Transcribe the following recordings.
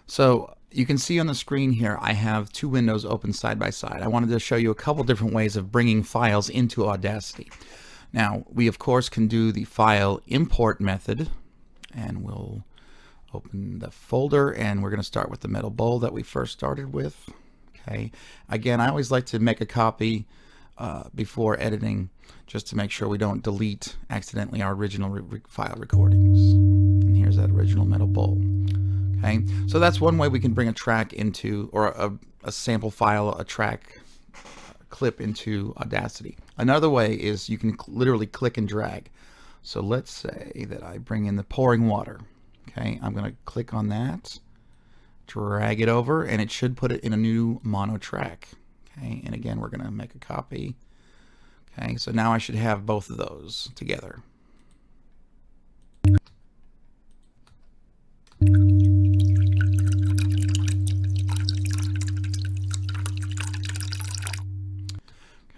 So you can see on the screen here, I have two windows open side by side. I wanted to show you a couple different ways of bringing files into Audacity. Now, we of course can do the file import method, and we'll open the folder, and we're going to start with the metal bowl that we first started with. Okay. Again, I always like to make a copy before editing, just to make sure we don't delete accidentally our original file recordings. And here's that original metal bowl. Okay, so that's one way we can bring a track into, or a sample file, a track clip into Audacity. Another way is you can literally click and drag. So let's say that I bring in the pouring water. Okay, I'm going to click on that, drag it over, and it should put it in a new mono track. Okay, and again, we're going to make a copy. Okay, so now I should have both of those together.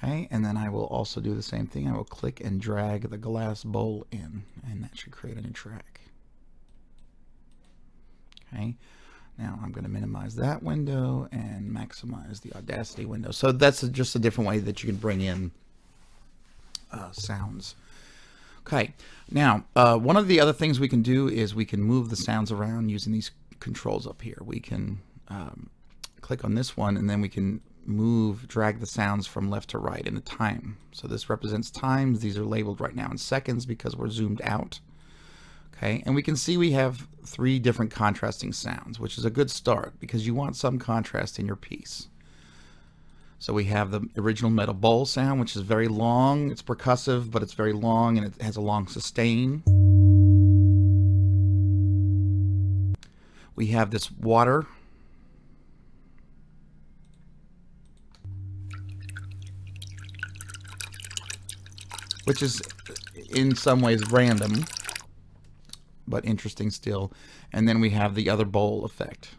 Okay, and then I will also do the same thing. I will click and drag the glass bowl in, and that should create a new track. Okay, now I'm going to minimize that window and maximize the Audacity window. So that's just a different way that you can bring in sounds. Okay, now one of the other things we can do is we can move the sounds around using these controls up here. We can click on this one, and then we can drag the sounds from left to right in a time. So this represents times. These are labeled right now in seconds because we're zoomed out. Okay, and we can see we have 3 different contrasting sounds, which is a good start because you want some contrast in your piece. So we have the original metal bowl sound, which is very long. It's percussive, but it's very long, and it has a long sustain. We have this water, which is in some ways random, but interesting still. And then we have the other bowl effect.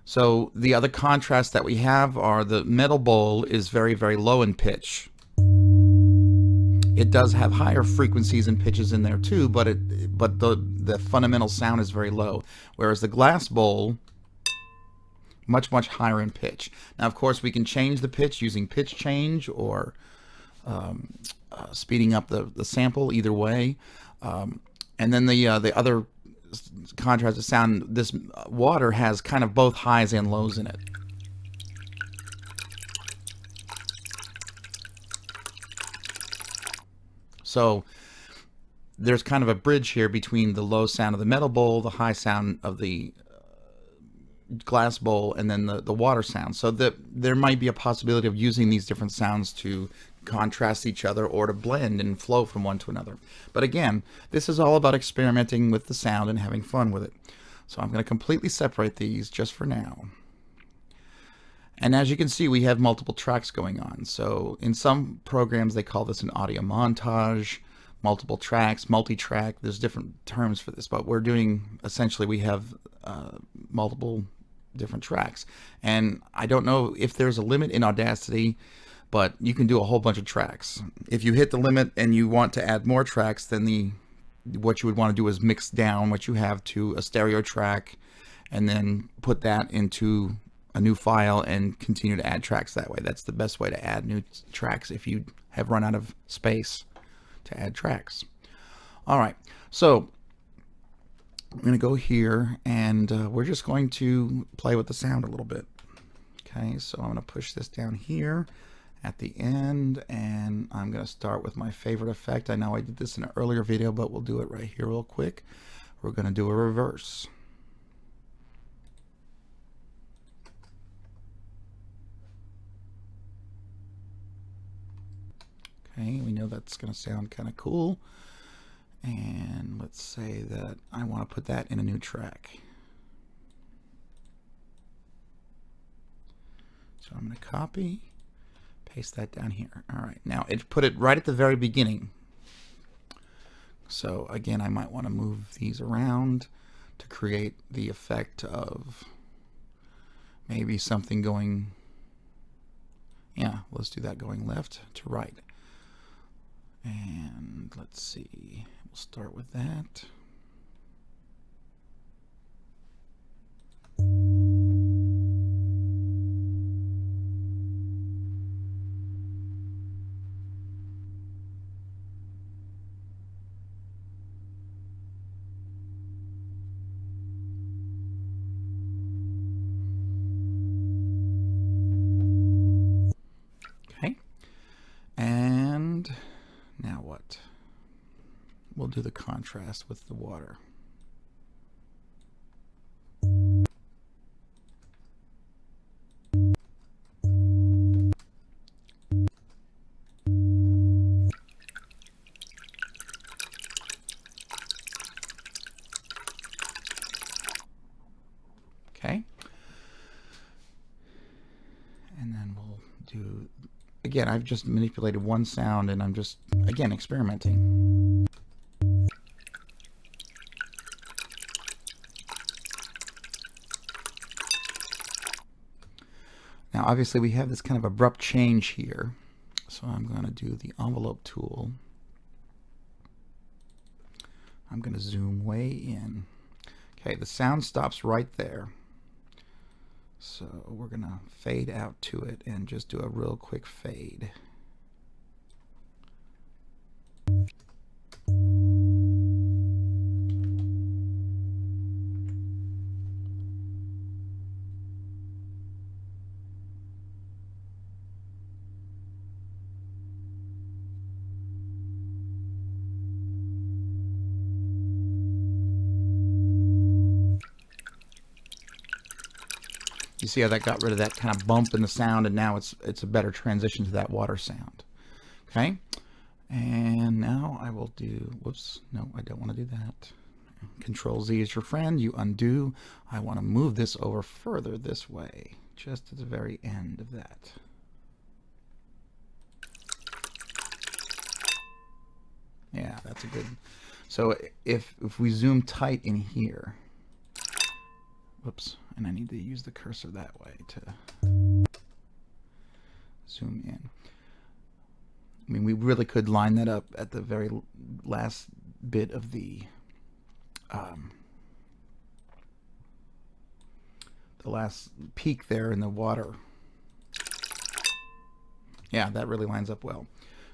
So the other contrast that we have are the metal bowl is very, very low in pitch. It does have higher frequencies and pitches in there too, but the fundamental sound is very low. Whereas the glass bowl, much, much higher in pitch. Now, of course, we can change the pitch using pitch change or speeding up the sample, either way. And then the other contrast of sound, this water has kind of both highs and lows in it. So there's kind of a bridge here between the low sound of the metal bowl, the high sound of the glass bowl, and then the water sound. So there might be a possibility of using these different sounds to contrast each other or to blend and flow from one to another. But again, this is all about experimenting with the sound and having fun with it. So I'm going to completely separate these just for now. And as you can see, we have multiple tracks going on. So in some programs, they call this an audio montage, multiple tracks, multi-track. There's different terms for this, but we're doing, essentially, we have multiple different tracks. And I don't know if there's a limit in Audacity, but you can do a whole bunch of tracks. If you hit the limit and you want to add more tracks, then what you would want to do is mix down what you have to a stereo track and then put that into a new file and continue to add tracks that way. That's the best way to add new tracks if you have run out of space to add tracks. All right, so I'm going to go here, and we're just going to play with the sound a little bit. Okay, so I'm going to push this down here at the end, and I'm going to start with my favorite effect. I know I did this in an earlier video, but we'll do it right here real quick. We're going to do a reverse. Okay, we know that's going to sound kind of cool. And let's say that I want to put that in a new track. So I'm going to copy, paste that down here. All right, now it put it right at the very beginning. So again, I might want to move these around to create the effect of maybe something going, yeah, let's do that, going left to right. And let's see, we'll start with that. we'll do the contrast with the water. Okay. And then we'll do, again, I've just manipulated one sound and I'm just, again, experimenting. Now, obviously, we have this kind of abrupt change here. So I'm going to do the envelope tool. I'm going to zoom way in. Okay, the sound stops right there. So we're going to fade out to it and just do a real quick fade. You see how that got rid of that kind of bump in the sound, and now it's a better transition to that water sound. Okay, and now I will do, whoops, no, I don't want to do that. Control Z is your friend, you undo. I want to move this over further this way, just at the very end of that. Yeah, that's a good, so if we zoom tight in here, whoops, and I need to use the cursor that way to zoom in. I mean, we really could line that up at the very last bit of the last peak there in the water. Yeah, that really lines up well.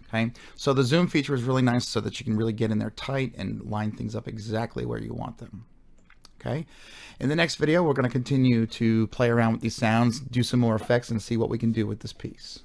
Okay, so the zoom feature is really nice so that you can really get in there tight and line things up exactly where you want them. Okay, in the next video, we're going to continue to play around with these sounds, do some more effects, and see what we can do with this piece.